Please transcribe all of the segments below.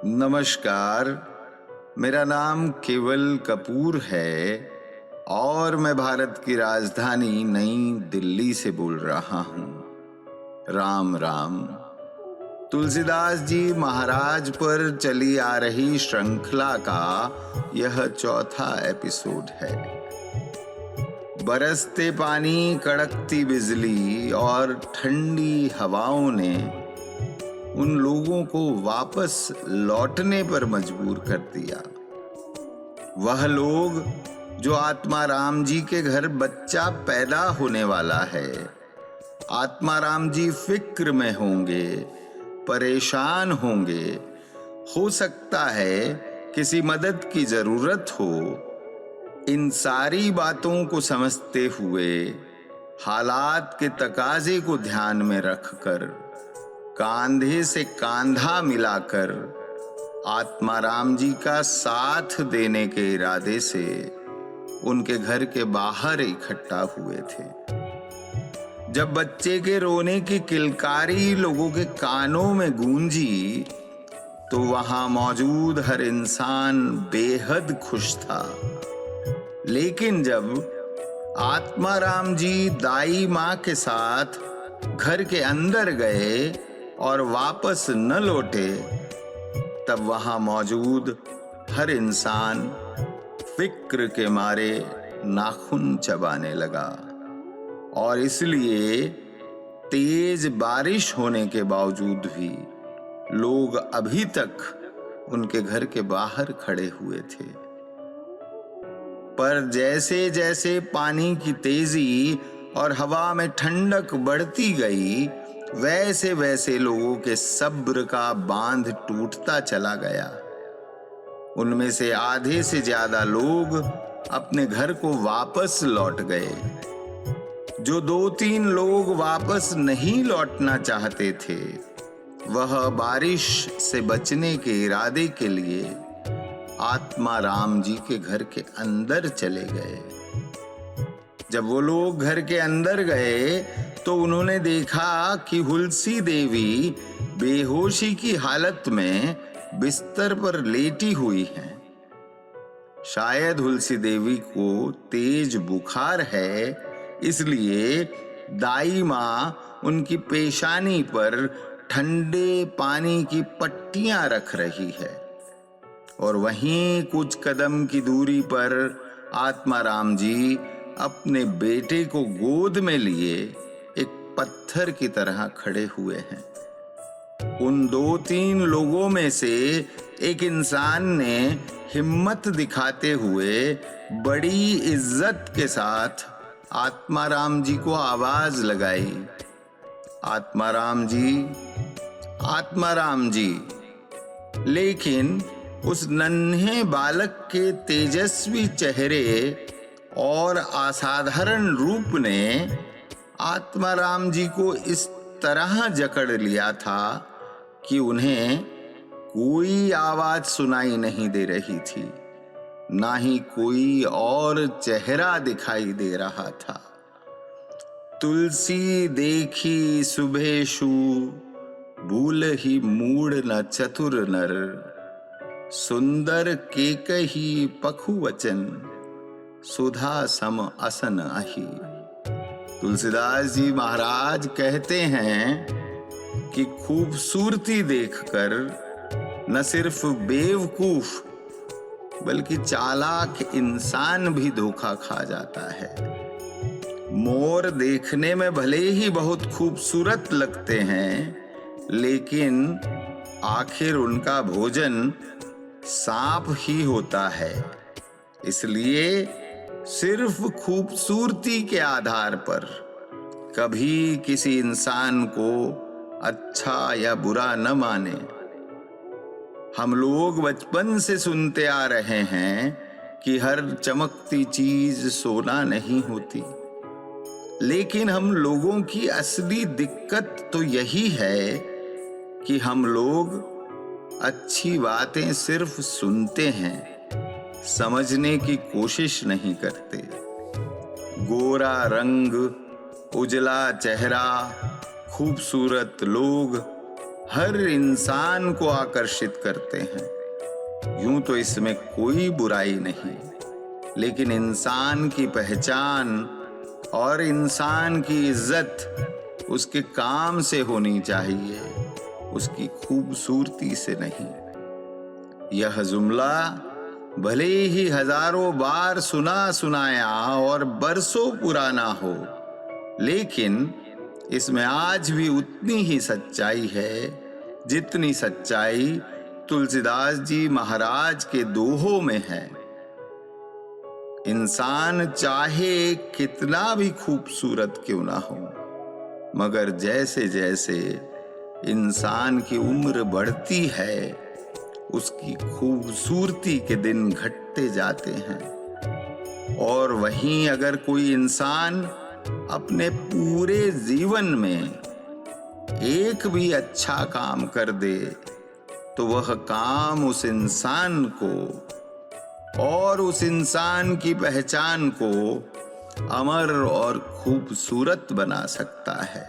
नमस्कार। मेरा नाम केवल कपूर है और मैं भारत की राजधानी नई दिल्ली से बोल रहा हूँ। राम राम। तुलसीदास जी महाराज पर चली आ रही श्रृंखला का यह चौथा एपिसोड है। बरसते पानी, कड़कती बिजली और ठंडी हवाओं ने उन लोगों को वापस लौटने पर मजबूर कर दिया। वह लोग जो आत्मा राम जी के घर बच्चा पैदा होने वाला है, आत्मा राम जी फिक्र में होंगे, परेशान होंगे, हो सकता है किसी मदद की जरूरत हो। इन सारी बातों को समझते हुए, हालात के तकाजे को ध्यान में रखकर, कांधे से कांधा मिलाकर आत्मा राम जी का साथ देने के इरादे से उनके घर के बाहर इकट्ठा हुए थे। जब बच्चे के रोने की किलकारी लोगों के कानों में गूंजी तो वहां मौजूद हर इंसान बेहद खुश था। लेकिन जब आत्मा राम जी दाई मां के साथ घर के अंदर गए और वापस न लौटे, तब वहां मौजूद हर इंसान फिक्र के मारे नाखून चबाने लगा। और इसलिए तेज बारिश होने के बावजूद भी लोग अभी तक उनके घर के बाहर खड़े हुए थे। पर जैसे जैसे पानी की तेजी और हवा में ठंडक बढ़ती गई, वैसे वैसे लोगों के सब्र का बांध टूटता चला गया। उनमें से आधे से ज्यादा लोग अपने घर को वापस लौट गए। जो 2-3 लोग वापस नहीं लौटना चाहते थे, वह बारिश से बचने के इरादे के लिए आत्मा राम जी के घर के अंदर चले गए। जब वो लोग घर के अंदर गए तो उन्होंने देखा कि हुलसी देवी बेहोशी की हालत में बिस्तर पर लेटी हुई हैं। शायद हुलसी देवी को तेज बुखार है, इसलिए दाई मां उनकी पेशानी पर ठंडे पानी की पट्टियां रख रही है। और वहीं कुछ कदम की दूरी पर आत्मा राम जी अपने बेटे को गोद में लिए एक पत्थर की तरह खड़े हुए हैं। उन 2-3 लोगों में से एक इंसान ने हिम्मत दिखाते हुए बड़ी इज्जत के साथ आत्मा राम जी को आवाज लगाई, आत्मा राम जी, आत्मा राम जी। लेकिन उस नन्हे बालक के तेजस्वी चेहरे और असाधारण रूप ने आत्मा राम जी को इस तरह जकड़ लिया था कि उन्हें कोई आवाज सुनाई नहीं दे रही थी, ना ही कोई और चेहरा दिखाई दे रहा था। तुलसी देखी सुबेशु, भूल ही मूड न चतुर नर, सुंदर केकही पखु वचन, सुधा सम असन आही। तुलसीदास जी महाराज कहते हैं कि खूबसूरती देखकर न सिर्फ बेवकूफ बल्कि चालाक इंसान भी धोखा खा जाता है। मोर देखने में भले ही बहुत खूबसूरत लगते हैं, लेकिन आखिर उनका भोजन सांप ही होता है। इसलिए सिर्फ खूबसूरती के आधार पर कभी किसी इंसान को अच्छा या बुरा न माने। हम लोग बचपन से सुनते आ रहे हैं कि हर चमकती चीज सोना नहीं होती, लेकिन हम लोगों की असली दिक्कत तो यही है कि हम लोग अच्छी बातें सिर्फ सुनते हैं, समझने की कोशिश नहीं करते। गोरा रंग, उजला चेहरा, खूबसूरत लोग, हर इंसान को आकर्षित करते हैं। यूं तो इसमें कोई बुराई नहीं, लेकिन इंसान की पहचान और इंसान की इज्जत उसके काम से होनी चाहिए, उसकी खूबसूरती से नहीं। यह जुमला भले ही हजारों बार सुना सुनाया और बरसों पुराना हो, लेकिन इसमें आज भी उतनी ही सच्चाई है जितनी सच्चाई तुलसीदास जी महाराज के दोहों में है। इंसान चाहे कितना भी खूबसूरत क्यों ना हो, मगर जैसे जैसे इंसान की उम्र बढ़ती है, उसकी खूबसूरती के दिन घटते जाते हैं। और वहीं अगर कोई इंसान अपने पूरे जीवन में एक भी अच्छा काम कर दे, तो वह काम उस इंसान को और उस इंसान की पहचान को अमर और खूबसूरत बना सकता है।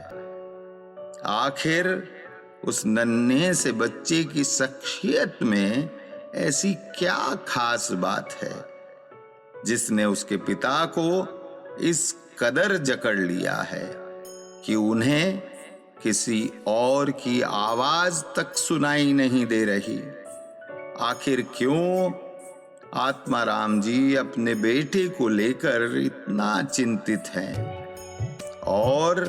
आखिर उस नन्हे से बच्चे की शख्सियत में ऐसी क्या खास बात है जिसने उसके पिता को इस कदर जकड़ लिया है कि उन्हें किसी और की आवाज तक सुनाई नहीं दे रही। आखिर क्यों आत्माराम जी अपने बेटे को लेकर इतना चिंतित हैं और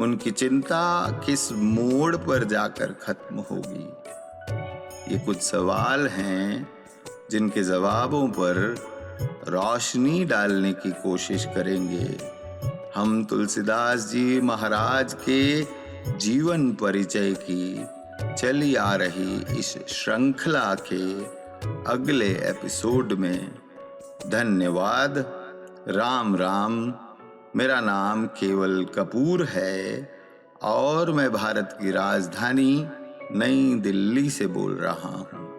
उनकी चिंता किस मोड़ पर जाकर खत्म होगी? ये कुछ सवाल हैं जिनके जवाबों पर रोशनी डालने की कोशिश करेंगे हम तुलसीदास जी महाराज के जीवन परिचय की चली आ रही इस श्रृंखला के अगले एपिसोड में। धन्यवाद। राम राम। मेरा नाम केवल कपूर है और मैं भारत की राजधानी नई दिल्ली से बोल रहा हूँ।